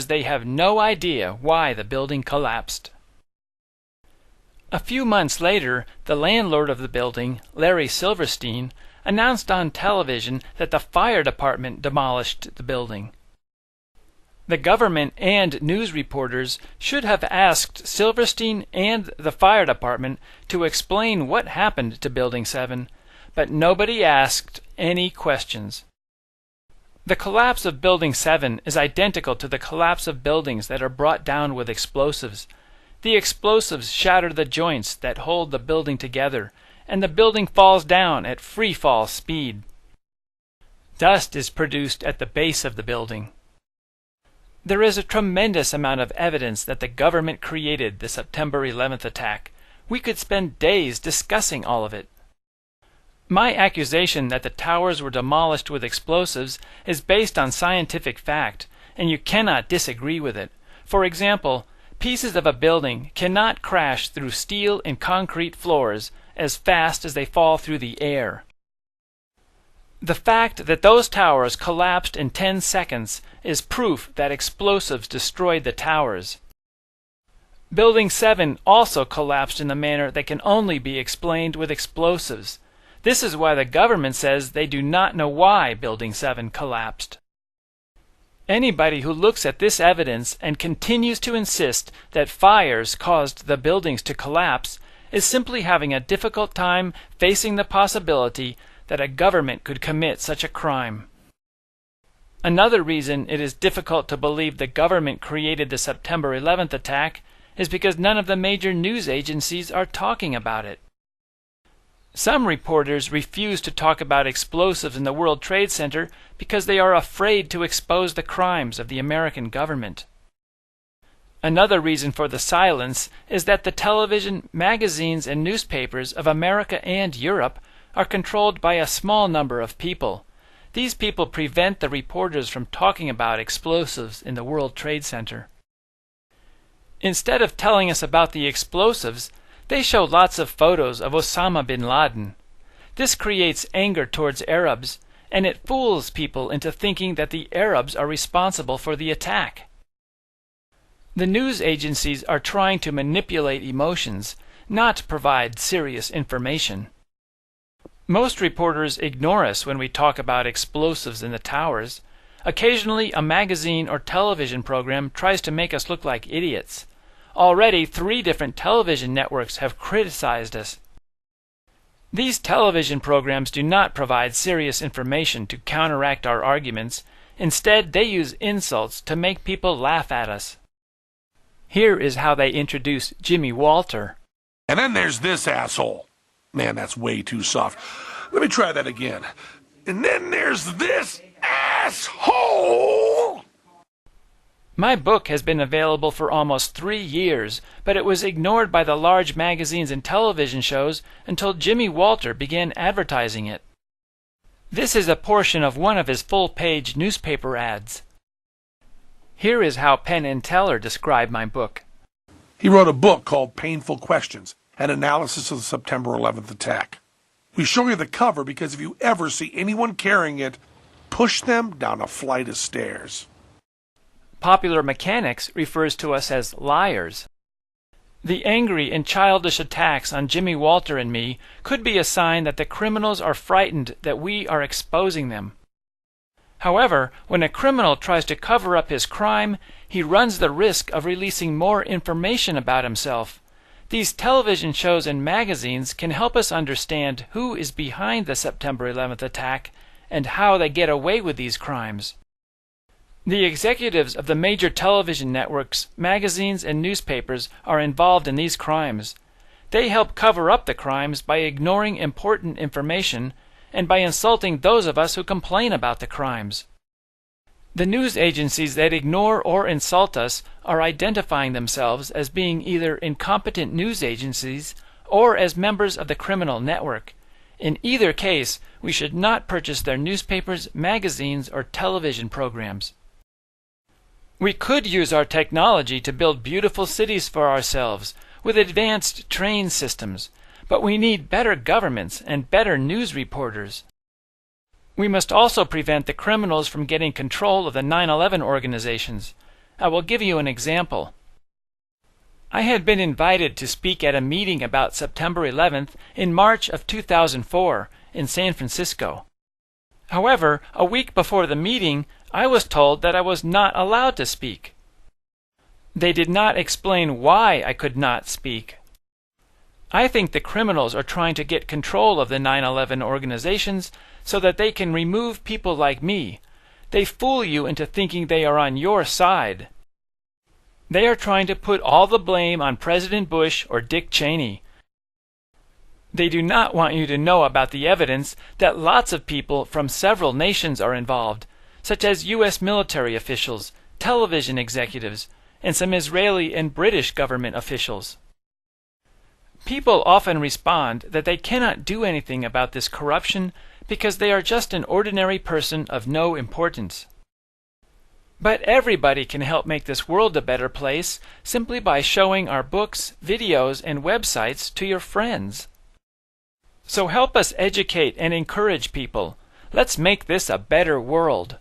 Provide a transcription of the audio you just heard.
they have no idea why the building collapsed. A few months later, the landlord of the building, Larry Silverstein, announced on television that the fire department demolished the building. The government and news reporters should have asked Silverstein and the fire department to explain what happened to Building 7, but nobody asked any questions. The collapse of Building 7 is identical to the collapse of buildings that are brought down with explosives. The explosives shatter the joints that hold the building together, and the building falls down at free fall speed. Dust is produced at the base of the building. There is a tremendous amount of evidence that the government created the September 11th attack. We could spend days discussing all of it. My accusation that the towers were demolished with explosives is based on scientific fact, and you cannot disagree with it. For example, pieces of a building cannot crash through steel and concrete floors as fast as they fall through the air. The fact that those towers collapsed in 10 seconds is proof that explosives destroyed the towers. Building 7 also collapsed in a manner that can only be explained with explosives. This is why the government says they do not know why Building 7 collapsed. Anybody who looks at this evidence and continues to insist that fires caused the buildings to collapse is simply having a difficult time facing the possibility that a government could commit such a crime. Another reason it is difficult to believe the government created the September 11th attack is because none of the major news agencies are talking about it. Some reporters refuse to talk about explosives in the World Trade Center because they are afraid to expose the crimes of the American government. Another reason for the silence is that the television, magazines, and newspapers of America and Europe are controlled by a small number of people. These people prevent the reporters from talking about explosives in the World Trade Center. Instead of telling us about the explosives, they show lots of photos of Osama bin Laden. This creates anger towards Arabs, and it fools people into thinking that the Arabs are responsible for the attack. The news agencies are trying to manipulate emotions, not provide serious information. Most reporters ignore us when we talk about explosives in the towers. Occasionally, a magazine or television program tries to make us look like idiots. Already, 3 different television networks have criticized us. These television programs do not provide serious information to counteract our arguments. Instead, they use insults to make people laugh at us. Here is how they introduce Jimmy Walter. And then there's this asshole. Man, that's way too soft. Let me try that again. And then there's this asshole! My book has been available for almost 3 years, but it was ignored by the large magazines and television shows until Jimmy Walter began advertising it. This is a portion of one of his full-page newspaper ads. Here is how Penn and Teller describe my book. He wrote a book called Painful Questions, an analysis of the September 11th attack. We show you the cover because if you ever see anyone carrying it, push them down a flight of stairs. Popular Mechanics refers to us as liars. The angry and childish attacks on Jimmy Walter and me could be a sign that the criminals are frightened that we are exposing them. However, when a criminal tries to cover up his crime, he runs the risk of releasing more information about himself. These television shows and magazines can help us understand who is behind the September 11th attack and how they get away with these crimes. The executives of the major television networks, magazines, and newspapers are involved in these crimes. They help cover up the crimes by ignoring important information and by insulting those of us who complain about the crimes. The news agencies that ignore or insult us are identifying themselves as being either incompetent news agencies or as members of the criminal network. In either case, we should not purchase their newspapers, magazines, or television programs. We could use our technology to build beautiful cities for ourselves with advanced train systems, but we need better governments and better news reporters. We must also prevent the criminals from getting control of the 9/11 organizations. I will give you an example. I had been invited to speak at a meeting about September 11th in March of 2004 in San Francisco. However, a week before the meeting, I was told that I was not allowed to speak. They did not explain why I could not speak. I think the criminals are trying to get control of the 9/11 organizations so that they can remove people like me. They fool you into thinking they are on your side. They are trying to put all the blame on President Bush or Dick Cheney. They do not want you to know about the evidence that lots of people from several nations are involved, such as U.S. military officials, television executives, and some Israeli and British government officials. People often respond that they cannot do anything about this corruption because they are just an ordinary person of no importance. But everybody can help make this world a better place simply by showing our books, videos, and websites to your friends. So help us educate and encourage people. Let's make this a better world.